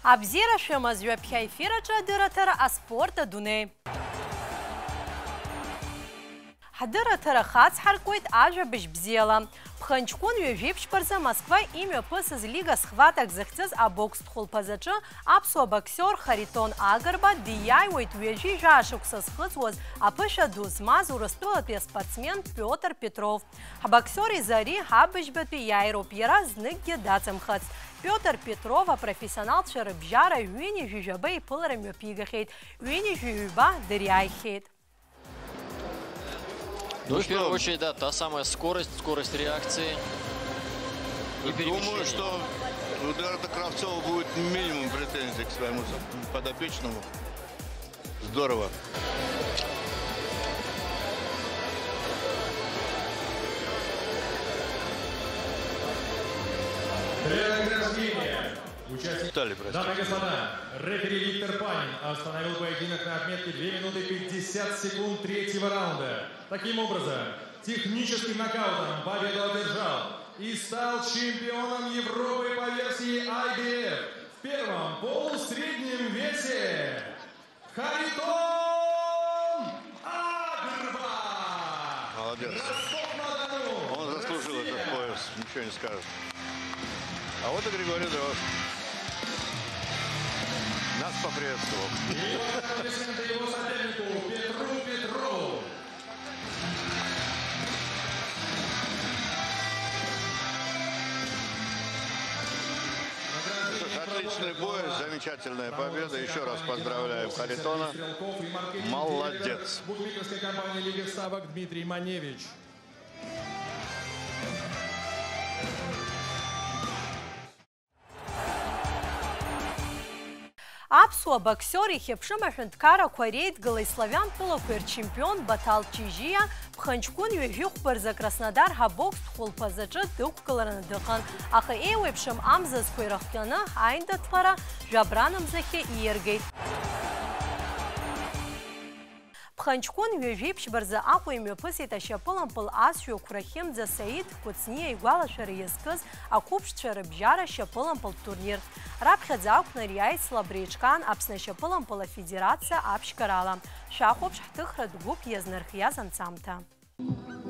Абзира шемазю пхайфира чадыратара аспорта дуне. Хадыратара хац харкует ажа бешбзела. Пханчкун южипш парза Москва имя пысыз лига схваток захцыз а бокс тхулпазачы апсуа боксер Харитон Агарба дияйвайт южи жашукса схыцвоз апыша дузмаз урастуапе спортсмен Петр Петров. А боксер Зари хабышбету яйропьера зныкге дацемхац. Петр Петрова профессионал чарыбжара юни жужабы и пыларам юпигахейт, юни жуюба дыряйхейт. Ну, в первую очередь, да, та самая скорость реакции. Думаю, что у Эдуарда Кравцова будет минимум претензий к своему подопечному. Здорово. Дамы и господа, рефери Виктор Панин остановил поединок на отметке 2 минуты 50 секунд третьего раунда. Таким образом, техническим нокаутом победу одержал и стал чемпионом Европы по версии IBF в первом полусреднем весе Харитон Агарба. Молодец. Он заслужил этот пояс, ничего не скажешь. А вот и Григорий Дрозд. Нас поприветствовал. Его аплодисменты его сопернику Петру Петрову. Отличный бой, замечательная победа. Еще раз поздравляем Харитона. Молодец. Букмекерской компании Лиги ставок Дмитрий Маневич. Апсуа боксер и хепшимашен ткара кварейт галайславян пылоквер чемпион Батал Чижия пханчкун южух за Краснодар хабокс тхулпазачы дуккалараны дыхан. Ахы эйвепшим амзаз квайрахтяны айнда твара жабраным захе иергейт. Пханчкун южипш барза акуим юпысит ашапылам пыл ас юкврахим за Саид куцния игуала шарияскыз акупш чарыбжара шапылам пыл турнир. Рабхадза акунарияйт слабричкан апсна шапылам пыла федерация апшкарала. Шахопш хтыхрад губ язнархияз ансамта.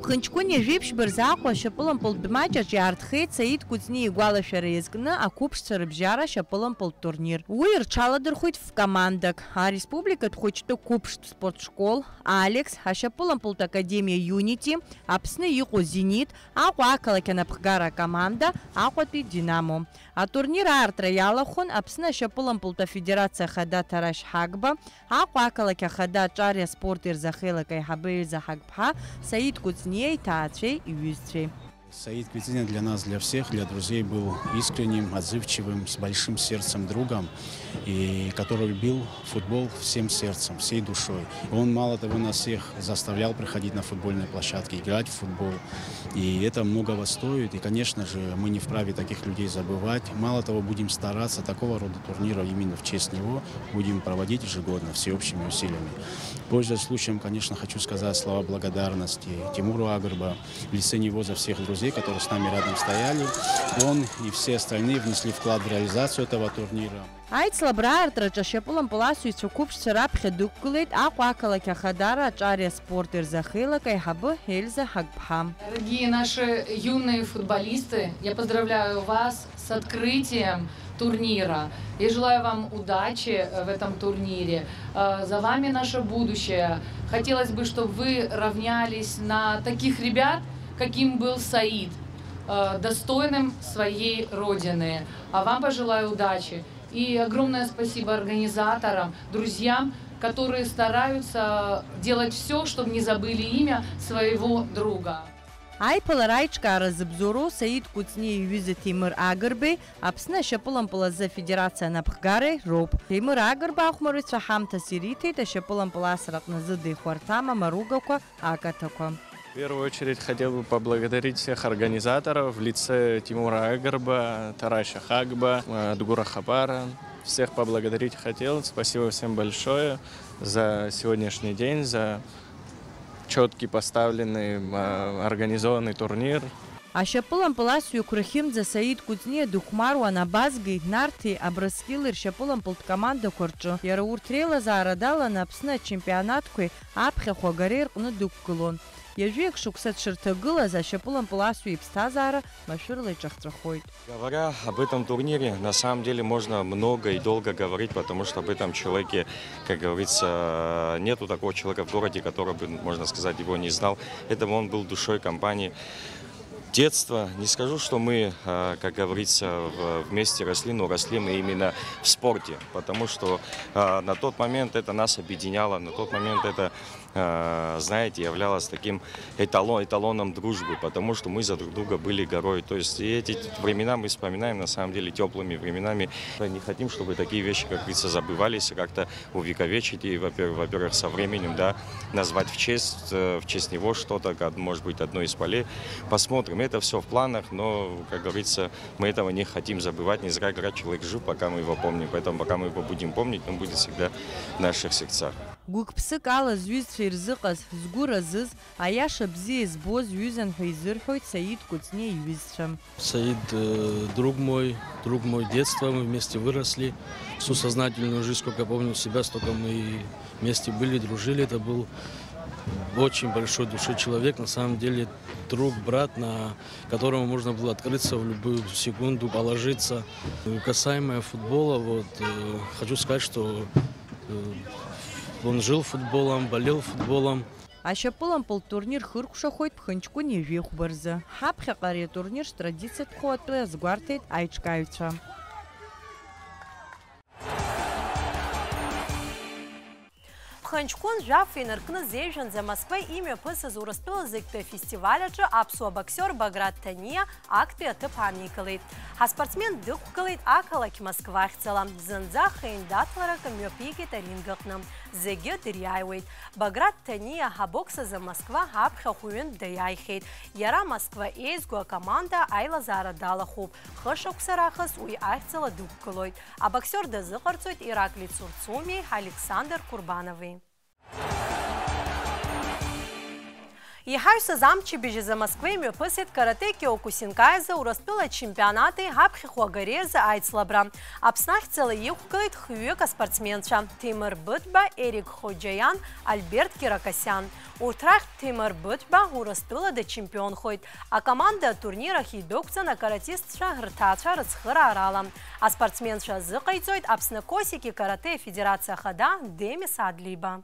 Пханчкун южипш барза акуа шапылам пыл дмача жартхейт Саид куцния игуала шарияскны акупш чарыбжара шапылам пыл турнир. Уир чаладырхуйт в командак. А республика тхучты купш спортшкол Алекс, Хашапылам пылт академия Юнити, апсны юку Зенит, акуа акалакена пхгара команда, акуатви Динамо. А турнир артраялахун, апсны Хашапылам пылта федерация хада Тараш Хагба, акуа акалаке хада Чария спорт ирзахела кайхабы ирзахагбха, Саид Куцней, Таачей и Юзтрей. Саид Квитинин для нас, для всех, для друзей был искренним, отзывчивым, с большим сердцем другом, и который любил футбол всем сердцем, всей душой. И он, мало того, нас всех заставлял приходить на футбольные площадки, играть в футбол. И это многого стоит. И, конечно же, мы не вправе таких людей забывать. Мало того, будем стараться такого рода турниров именно в честь него будем проводить ежегодно, всеобщими усилиями. Пользуясь случаем, конечно, хочу сказать слова благодарности Тимуру Агарба, в лице него за всех друзей, которые с нами рядом стояли. Он и все остальные внесли вклад в реализацию этого турнира. Айцла браартра чашепулам паласу исукупш царапхе дуккулейт акуакала кахадара чария спорт ирзахила кайхабы Эльза Хагбхам. Дорогие наши юные футболисты, я поздравляю вас с открытием турнира. Я желаю вам удачи в этом турнире. За вами наше будущее. Хотелось бы, чтобы вы равнялись на таких ребят, каким был Саид, достойным своей родины. А вам пожелаю удачи. И огромное спасибо организаторам, друзьям, которые стараются делать все, чтобы не забыли имя своего друга. Ай паларайчка разобзору Саид Куцни юза Тимур Агарбе, апсна шапулам палаза федерация на Пхгаре роб. Тимур Агарба ахмурит шахамта сирите, та шапулам паласрак на зады хвартама маругавка акатаква. В первую очередь хотел бы поблагодарить всех организаторов в лице Тимура Агарба, Тараша Хагба, Дугура Хапара. Всех поблагодарить хотел. Спасибо всем большое за сегодняшний день, за четкий поставленный, организованный турнир. Ашьапылан пыласҩы қәрахьымӡа Саид Кәыҵниа дыхәмаруан абазгеи, Нарҭи, Абрыскьыли ршьапылампылтә командақәа рҿы. Иара урҭ реилазаара даланы Аԥсны ачемпионатқәеи аԥхьахә агареи рҟны дықәгылон. Ҩажәиак шықәса дшырҭагылаз ашьапылампыл асҩы иԥсҭазаара машәырла иҿахҵәахоит. Говоря об этом турнире, на самом деле можно много и долго говорить, потому что об этом человеке, как говорится, нету такого человека в городе, который бы, можно сказать, его не знал. Это он был душой компании. Детство. Не скажу, что мы, как говорится, вместе росли, но росли мы именно в спорте, потому что на тот момент это нас объединяло, на тот момент это, знаете, являлось таким эталоном дружбы, потому что мы за друг друга были горой. То есть и эти времена мы вспоминаем на самом деле теплыми временами. Не хотим, чтобы такие вещи, как говорится, забывались, как-то увековечить и, во-первых, со временем, да, назвать в честь него что-то, может быть, одно из полей. Посмотрим. Это все в планах, но, как говорится, мы этого не хотим забывать. Не зря говорят, человек жив, пока мы его помним. Поэтому, пока мы его будем помнить, он будет всегда в наших сердцах. Гәык-ԥсык ала зҩызцәа ирзыҟаз, згәы разыз, аиаша бзиа избоз ҩызан ҳәа изырҳәоит Саид Кәыҵниа иҩызцәа. Саид друг мой детства, мы вместе выросли. Всю сознательную жизнь, сколько помню себя, столько мы вместе были, дружили. Это был очень большой душой человек, на самом деле друг, брат, на которому можно было открыться в любую секунду, положиться. Касаемо футбола, вот, хочу сказать, что он жил футболом, болел футболом. Ашьапылампыл турнир хыркәшахоит Ԥхынҷкәын иажәихәба рзы. Ҳаԥхьаҟа ари атурнир традициатәхо атәы азгәарҭеит аиҿкааҩцәа. Ԥхынҷкәын жәаф инаркны зеижәанӡа Москва имҩаԥысыз Урыстәылазыгьтәи афестиваль аҿы аԥсуа боксер Баграт Таниа актәи аҭыԥ ааникылеит. Ҳаспортсмен дықәгылеит ақалақь Москва ахьцала. Зынӡа хеиндаҭларак мҩаԥигеит аринг аҟны. Зегьы дыриааиуеит. Баграт Таниа ҳабокс азы Москва ҳаԥхьахә ҩынтә даиааихьеит. Иара Москва еизго акоманда аилазаара далахәуп. Хышықәса раахыс уи ахьцала дықәгылоит. Абоксер дазыҟарҵоит Иракли Цурцумиеи Александр Курбанови. Иҳаҩсыз амчыбжьы за Москвеи мҩаԥысит карате Киокусинкаи азы Урыстәылатә чемпионати ҳаԥхьахә агареи азы аицлабра. Аԥсны ахьцала иқәгылеит хҩык аспортсменцәа Ҭемыр Быҭәба, Ерик Хоџьаиан, Альберт Киракосиан. Урҭ рахьтә Ҭемыр Быҭәба Урыстәыла дачемпионхоит. Акоманда атурнир ахь идәықәҵан акаратистцәа рҭаацәа рыцхыраарала. Аспортсменцәа азыҟаиҵоит Аԥсны Косики карате федерация хада Демис Адлиба.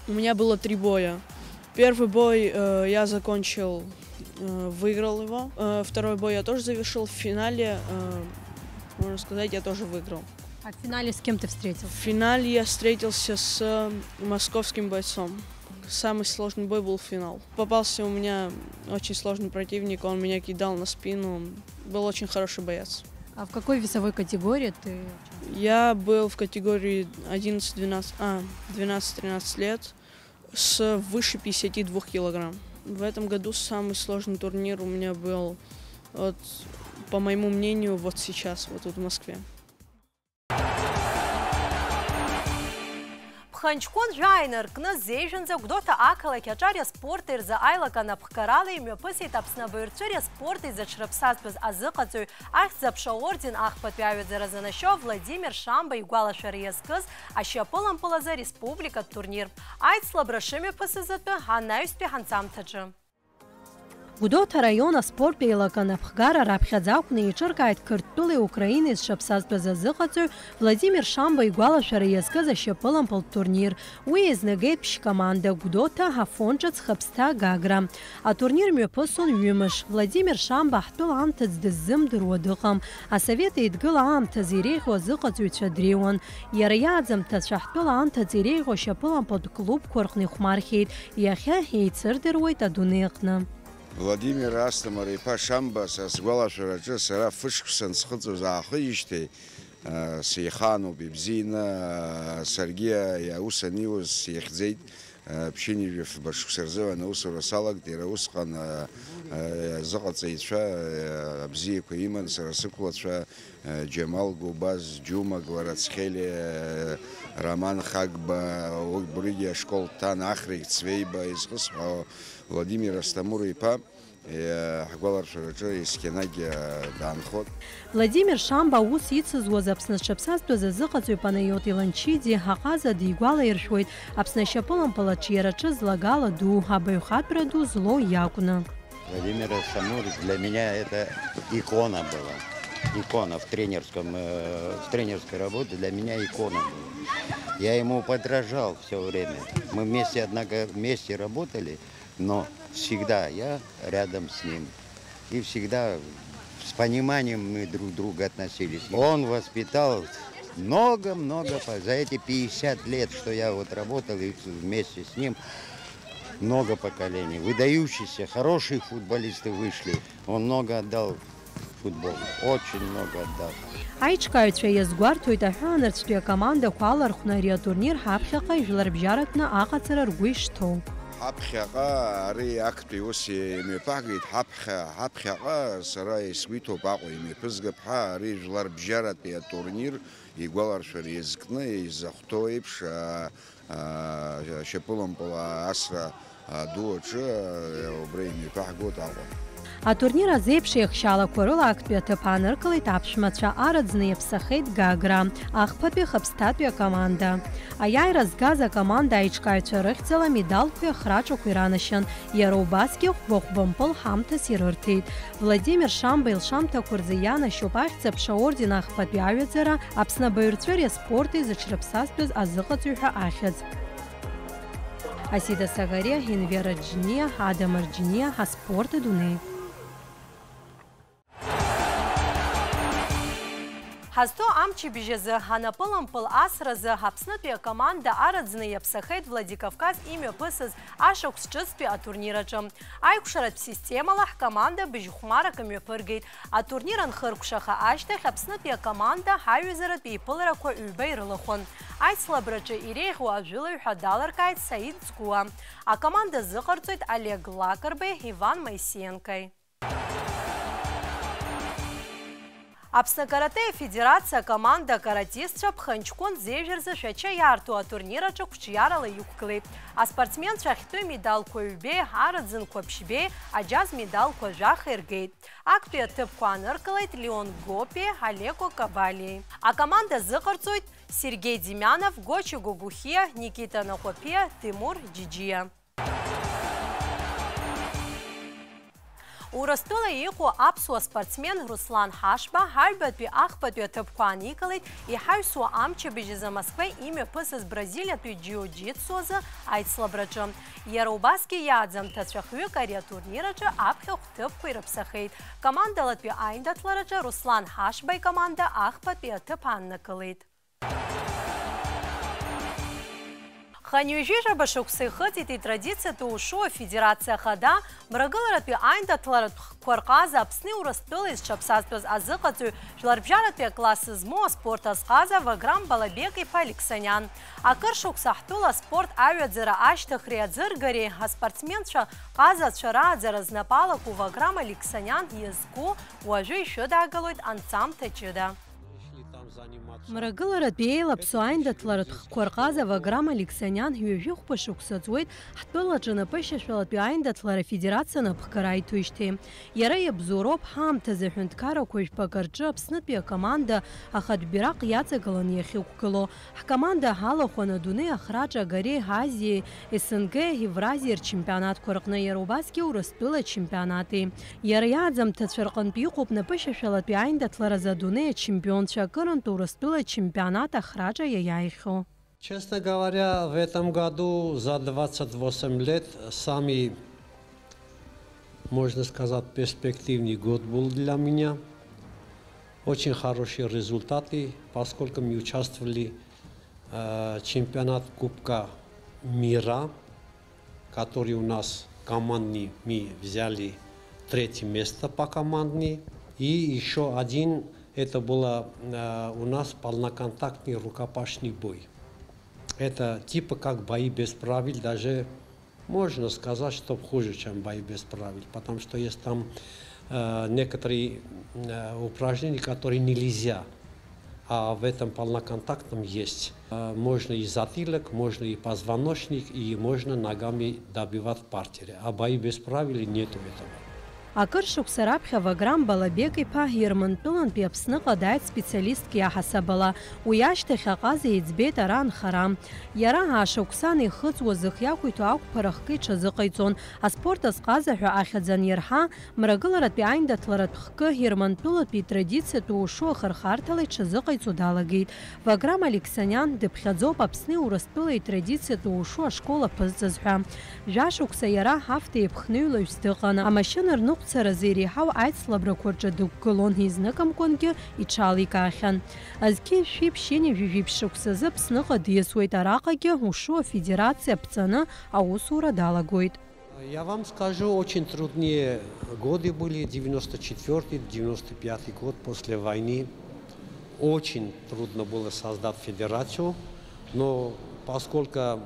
У меня было 3 боя. Первый бой я закончил, выиграл его. Второй бой я тоже завершил. В финале, можно сказать, я тоже выиграл. А в финале с кем ты встретился? В финале я встретился с московским бойцом. Самый сложный бой был финал. Попался у меня очень сложный противник, он меня кидал на спину. Был очень хороший боец. А в какой весовой категории ты? Я был в категории 12-13 лет. С выше 52 килограмм. В этом году самый сложный турнир у меня был, вот, по моему мнению, вот сейчас, вот тут в Москве. Ԥхынҷкәын жәа инаркны зеижәанӡа Гәдоуҭа ақалақь аҿар иаспорт ирзы аилакан аԥхгарала имҩаԥысит Аԥсны абаҩрцәа иаспорт изаҽрыԥсазтәыз азыҟаҵаҩ ахьӡ-аԥша орден ахԥатәи аҩаӡара занашьо Владимир Шамба игәалашәара иазкыз ашьапылампыл азы республикатә турнир. Аицлабра шымҩаԥысыз атәы анаҩстәи ҳанҵамҭаҿы. Гәдоуҭа раион аспорт еилакан аԥхгара раԥхьаӡа акәны еиҿыркааит Қырҭтәылеи Украинеи зшаԥсазтәыз азыҟаҵаҩ Владимир Шамба игәалашәара иазкыз ашьапылампылтә турнир. Уи еизнагеит ԥшь-команда Гәдоуҭа Ҳафон ҿыц Хаԥсҭа Гагра. Атурнир мҩаԥысын ҩымш. Владимир Шамба ҳтәыла аамҭаӡ дыззымдыруа дыҟам. Асовет еидгыла аамҭаз иреиӷьу азыҟаҵаҩцәа дреиуан. Иара иааӡамҭацәа ҳтәыла аамҭаӡ иреиӷьу ашьапылампылтә клубқәа рҟны ихәмархьеит. Иахьа еицырдыруеит адунеи аҟны. Владимир Астамар-иԥа Шамба са сгәалашәараҿы сара фышықәса схыҵуаз аахижьҭеи сеиханоуп ибзианы, саргьы аус аниуз сихьӡеит. ԥшьынҩажәа фба-шықәса рзы аусура салагт, иара усҟан зыҟаҵаҩцәа бзиақәа иман, сара сықәлацәа Џьамал Губаз, Џьума Гварацхели, Роман Хагба, Брыгьа ашкол ҭан Ахрик Цвеиба, изхысҳәо Владимир Астамур-иԥа ҳгәаларшәараҿы есқьанагьы даанхот. Владимир Шамба ус ицызуаз Аԥсны зҽаԥсазтәыз азыҟаҵаҩ Панайот Иланчиди ҳаҟаза дигәалаиршәоит Аԥсны ашьапылампыл аҿиараҿы злагала ду, абаҩхатәра ду злоу иакәны. Владимир Астамур для меня это икона была. Икона в тренерской работе для меня икона была. Я ему подражал все время. Мы вместе работали, но всегда я рядом с ним. И всегда с пониманием мы друг к другу относились. Он воспитал много-много, за эти 50 лет, что я вот работал и вместе с ним, много поколений. Выдающиеся, хорошие футболисты вышли. Он много отдал футболу, очень много отдал. Аиҿкааҩцәа иазгәарҭоит аҳәаанырцәтәи акомандақәа алархәны ари атурнир ҳаԥхьаҟа ижәларбжьаратәны аҟаҵара ргәы ишҭоу. Ҳаԥхьаҟа ари актәи ус имҩаԥагеит, ҳаԥхьаҟа сара исгәиҭоуп Аҟәа имҩаԥызгап ҳәа ари жәларбжьаратәи атурнир игәаларшәара иазкны изахәҭоу еиԥш ашьапылампыл асра ду аҿы убра имҩаԥаҳгоит Аҟәа. Атурнир азеиԥш еихшьалақәа рыла актәи аҭыԥ ааныркылеит аԥшәмацәа, араӡны иаԥсахеит Гагра, ахԥатәи хыԥсҭатәи акоманда. Аиааира згаз акоманда аиҿкааҩцәа рыхьӡала медалқәеи ахраҿақәа иранашьан, иара убасгьы хәба-хәбампыл ҳамҭас ирырҭеит. Владимир Шамба илшамҭақәа рзы ианашьоуп ахьӡ-аԥша аорден ахԥатәи аҩаӡара, Аԥсны абаҩрцәыреи аспорти зыҽрыԥсазтәыз азыҟаҵаҩ ҳәа ахьӡ. Асида Сагариа, Енвера Џьиниа, Адам Арџьиниа, Аспорт Адунеи. Ҳазҭо амчыбжьазы ҳанапылампыл асразы ҳаԥснытәи акоманда араӡны иаԥсахеит Владикавказ имҩаԥысыз ашықәс ҿыцтәи атурнир аҿы. Аиқәшаратә системала ҳкоманда быжьхәмарак мҩаԥыргеит. Атурнир анхыркәшаха ашьҭахь Аԥснытәи акоманда ҳаҩызаратә еиԥыларақәа ҩба ирылахәын. Аицлабраҿы иреиӷьу ажәылаҩ ҳәа далыркааит Саид Цгәуа. Акоманда зыҟарҵоит Олег Лакарбеи, Иван Моисеенкои. Аԥсны каратеи федерациа акоманда каратистцәа ԥхынҷкәын зеижәырзы шәача иаарту атурнир аҿы қәҿиарала иқәгылеит. Аспортсменцәа ахьтәы медалқәа ҩбеи, араӡынқәа ԥшьбеи, аџьаз медалқәа жәаха иргеит. Актәи аҭыԥқәа ааныркылеит Леон Гопи, Олеко Кабалиеи. Акоманда зыҟарҵоит Сергей Демянов, Гочи Гогухиа, Никита Нахәаԥиа, Тимур Џьиџьиа. Урыстәыла иҟоу аԥсуа спортсмен Руслан Ҳашба ҳаҩбатәи ахԥатәи аҭыԥқәа ааникылеит иҳаҩсуа амчыбжьазы Москвеи имҩаԥысыз Бразилиатәи џиу-џитсу азы аицлабраҿы. Иара убасгьы иааӡамҭацәахҩык ари атурнир аҿы аԥхьахә ҭыԥқәа ирыԥсахеит. Командалатәи аиндаҭлараҿы Руслан Ҳашба икоманда ахԥатәи аҭыԥ ааннакылеит. Ханҩажәижаба шықәса ихыҵит итрадициатә ушуа афедерациа хада мрагыларатәи аиндаҭларатәқәа рҟаза Аԥсни Урыстәыла изҽаԥсазтәыз азыҟаҵаҩ жәларбжьаратәи акласс змоу аспорт азҟаза Ваграм Балабек-иԥа Алексаниан. Акыр шықәса ҳтәыла аспорт аҩаӡара ашьҭыхреи аӡыргареи аспортсменцәа ҟазацәа рааӡара знапалақәу Ваграм Алексаниан иазку уажәы ишәыдаагалоит анҵамҭа ҷыда. Мрагыларатәи еилаԥсо аиндаҭларатәқәа рҟаза Ваграм Алексаниан ҩажәихәба шықәса ҵуеит ҳтәылаҿы напышьашәалатәи аиндаҭлара федерациа напхгара аиҭоижьҭеи. Иара иабзоуроуп ҳаамҭазы аҳәынҭқаррақәа жәпак рҿы Аԥснытәи акоманда ахатә бираҟ иаҵагаланы иахьықәгыло. Ҳкоманда ҳалахәын адунеи ахраҿ агареи, Азиеи, СНГ, Евразиа рчемпионатқәа рҟны, иара убасгьы Урыстәыла чемпионати. Иара иааӡамҭацәа рҟынтә иҟоуп напышьашәалатәи аиндаҭларазы адунеи ачемпионцәа акырынтә Урыстәыла чемпионат ахраҿа иаиаихьоу. Честно говоря, в этом году за 28 лет самый, можно сказать, перспективный год был для меня. Очень хорошие результаты, поскольку мы участвовали в чемпионат Кубка мира, который у нас командный, мы взяли 3-е место по командной. И еще один, это был у нас полноконтактный рукопашный бой. Это типа как бои без правил, даже можно сказать, что хуже, чем бои без правил, потому что есть там некоторые упражнения, которые нельзя, а в этом полноконтактном есть. Можно и затылок, можно и позвоночник, и можно ногами добивать в партере, а бои без правил нету этого. Акыр шықса раԥхьа Ваграм Балабек-иԥа Ермантәылантәи Аԥсны ҟадааит специалистк иаҳасабала. Уи ашьҭахь аҟаза еиҵбеит ара анхара. Иара аашықәсан ихыҵуа зыхиақәиҭу ақәԥара хкы иҽазыҟаиҵон. Аспорт азҟаза ҳәа ахьӡ анирҳа, мрагыларатәи аиндаҭларатә хкы Ермантәылатәи традициатәу ушу ахырхарҭала иҽазыҟаиҵо далагеит. Ваграм Алексаниан дыԥхьаӡоуп Аԥсни Урыстәылеи традициатәу ушу ашкол аԥызҵаз ҳәа. Жәашықәса иара ҳафта еиԥхныҩлаҩс дыҟан. Амашьына рныҟәцаразы иреиҳау аицлабрақәа рҿы дықәгылон, изныкымкәангьы иҽаликаахьан. Азқьи шәиԥшьини жәижәиԥшь шықәсазы Аԥсныҟа диасуеит, араҟагьы ушу афедерациа ԥҵаны аусура далагоит. Я вам скажу, очень трудные годы были, 94-95 год после войны. Очень трудно было создать федерацию, но поскольку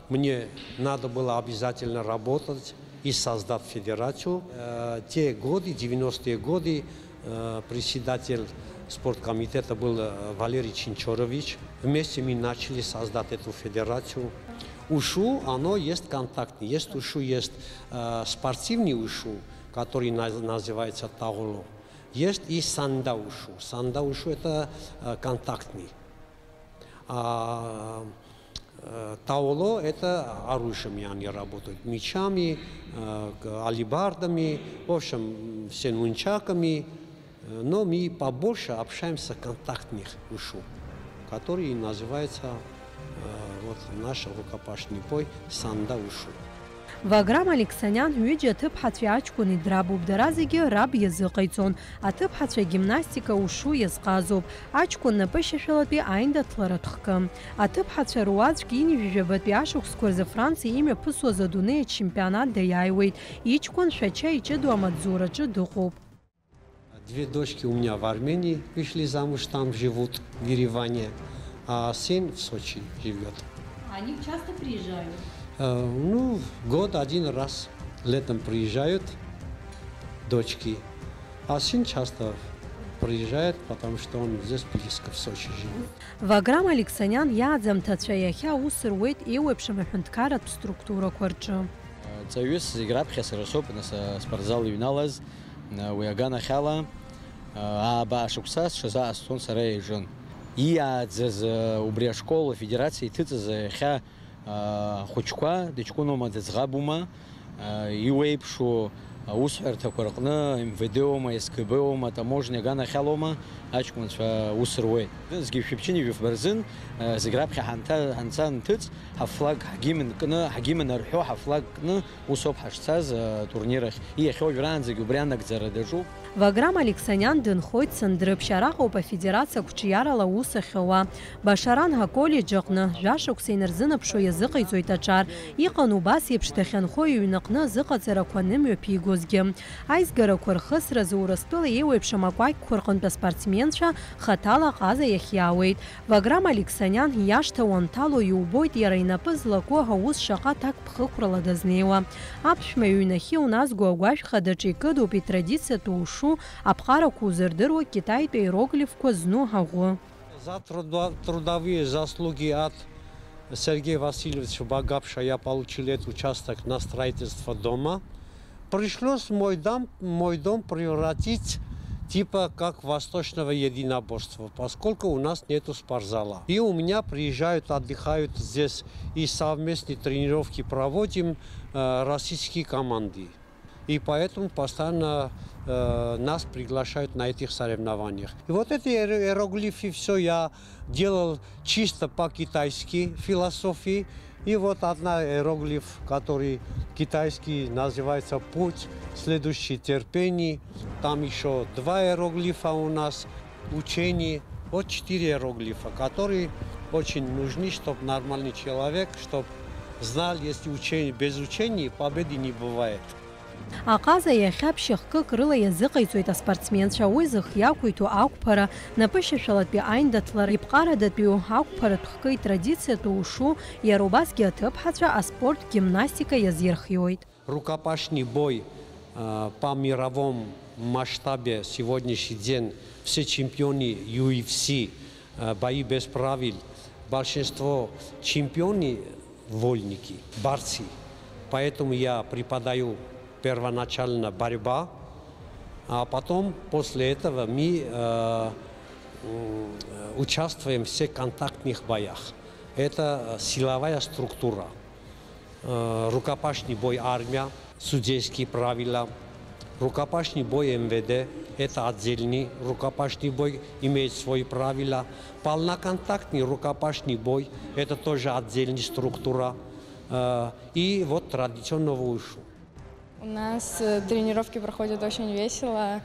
мне надо было обязательно работать и создать федерацию, те годы, 90-е годы, председатель спорткомитета был Валерий Чинчорович. Вместе мы начали создать эту федерацию. УШУ, оно есть контактный. Есть УШУ, есть спортивный УШУ, который называется Таоло. Есть и Санда УШУ. Санда УШУ это контактный. Таоло это оружием они работают. Мечами, алибардами, в общем, все нунчаками. Но мы побольше общаемся контактных УШУ, который называется вот наш рукопашный бой Санда УШУ. Ваграм Алексаниан ҩыџьа аҭыԥҳацәа аҷкәын идрабуп, дара зегьы раб иазыҟаиҵон. Аҭыԥҳацәа гимнастика ушу иазҟазоуп. Аҷкәын напышьашәалатәи аиндаҭларатә хкы. Аҭыԥҳацәа руаӡәк инижәжәабатәи ашықәсқәа рзы Франциа имҩаԥысуаз адунеи ачемпионат даиааиуеит. Иҷкәын шәача иҷыду амаҵзураҿы дыҟоуп. Две дочки у меня в Армении вышли замуж, там живут в Ереване, а сын в Сочи живет. Они часто приезжают? Ну, год один раз летом приезжают дочки, а сын часто приезжает, потому что он здесь близко в Сочи живет. Ваграм Алексаниан иааӡамҭацәа иахьа аус руеит еиуеиԥшым аҳәынҭқарратә структурақәа рҿы. Ҵаҩыс зегь раԥхьа сара соуп спортзал иҩналаз, уи аганахьала аабаа шықәса сҽазаасҭон сара еижын. Иааӡаз убри ашкол афедерациа иҭыҵыз иахьа хәыҷқәа дыҷкәыноума дыӡӷабума, иуеиԥшу аусҳәарҭақәа рҟны МВД-оума, СКБ-оума, таможня аганахьалоума аҷкәынцәа ус руеит. Зегьы шәиԥшьыни жәыфбарзын зегь раԥхьа ҳанца нҭыҵ, ҳафлаг ҳагимнарҳәо ҳафлаг кны усоуп ҳашцаз атурнир ахь. Иахьа уажәраанӡагьы убри анагӡара даҿуп. Ваграм Алексаниан дынхоит Сындрыԥшь, араҟоуп афедерациа қәҿиарала аус ахьауа. Башаран ҳаколлеџь аҟны жәашықәса инарзынаԥшуа иазыҟаиҵоит аҿар. Иҟан убас еиԥш дахьанхо иҩнаҟны азыҟаҵарақәа нымҩаԥигозгьы. Аизгарақәа рхысразы Урыстәыла еиуеиԥшым акәакьқәа рҟынтә аспортсменцәа хаҭала аҟаза иахьиаауеит. Ваграм Алексаниан иашҭа уанҭало иубоит иара инапы злаку аус шаҟа ҭакԥхықәрала дазнеиуа. Аԥшәма иҩнахьы уназго агәашә хадаҿы икыдуп итрадициатәу ушу аԥҟарақәа узырдыруа китаитәу иероглифқәа зну ҳаӷәы. За трудовые заслуги от Сергея Васильевича Багапша я получил этот участок на строительство дома. Пришлось мой дом превратить типа как восточного единоборства, поскольку у нас нету спортзала. И у меня приезжают, отдыхают здесь, и совместные тренировки проводим российские команды. И поэтому постоянно нас приглашают на этих соревнованиях. И вот эти иероглифы все я делал чисто по-китайски философии. И вот одна иероглиф, который китайский называется «Путь», следующий «Терпение». Там еще два иероглифа у нас «Учение». Вот 4 иероглифа, которые очень нужны, чтобы нормальный человек, чтобы знал, если учение без учения победы не бывает. Аҟаза иахьа ԥшьахкык рыла иазыҟаиҵоит аспортсменцәа, уи зыхиақәиҭу ақәԥара, напышьашәалатәи аиндаҭлара, ипҟарадатәиу ақәԥаратә хкы традициатәу ушу, иара убасгьы аҭыԥҳацәа аспорт гимнастика иазирхиоит. Рукопашный бой по мировому масштабе сегодняшний день все чемпионы UFC, бои без правил, большинство чемпионы вольники, борцы. Поэтому я преподаю первоначально борьба, а потом после этого мы участвуем в всех контактных боях. Это силовая структура. Рукопашный бой армия, судейские правила, рукопашный бой МВД, это отдельный рукопашный бой, имеет свои правила. Полноконтактный рукопашный бой, это тоже отдельная структура. И вот традиционного ушу. У нас тренировки проходят очень весело.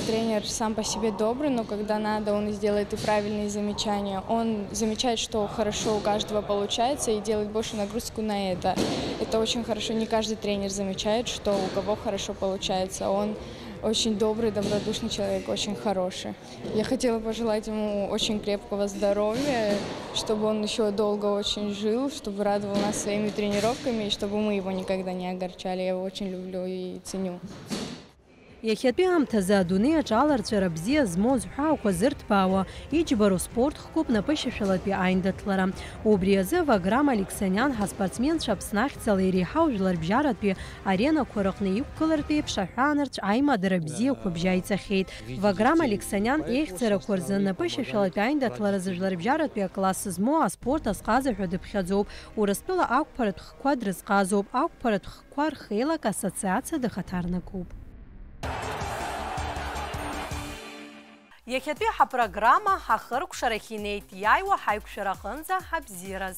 Тренер сам по себе добрый, но когда надо, он сделает и правильные замечания. Он замечает, что хорошо у каждого получается, и делает больше нагрузку на это. Это очень хорошо. Не каждый тренер замечает, что у кого хорошо получается. Он очень добрый, добродушный человек, очень хороший. Я хотела пожелать ему очень крепкого здоровья, чтобы он еще долго очень жил, чтобы радовал нас своими тренировками, и чтобы мы его никогда не огорчали. Я его очень люблю и ценю. Иахьатәи аамҭазы адунеиаҿ аларҵәара бзиа змоу зҳәаақәа зырҭбаауа иџьбароу спорт хкуп напышьашәалатәи аиндаҭлара. Убри азы Ваграм Алексаниан ҳаспортсменцәа Аԥсны ахьӡала иреиҳау жәларбжьаратәи аренақәа рыҟны иқәгылартә еиԥш аҳәаанырцә аимадара бзиақәа бжьа ицахьеит. Ваграм Алексаниан еихьӡарақәа рзы напышьашәалатәи аиндаҭларазы жәларбжьаратәи акласс змоу аспорт азҟаза ҳәа дыԥхьаӡоуп. Урыстәыла ақәԥаратә хкқәа дрызҟазоуп. Ақәԥаратә хкқәа рхеилак ассоциациа дыхаҭарнакуп. Иахьатәи ҳапрограмма ҳахыркәшарахь инеит, иааиуа ҳаиқәшәара аҟынӡа ҳабзиараз.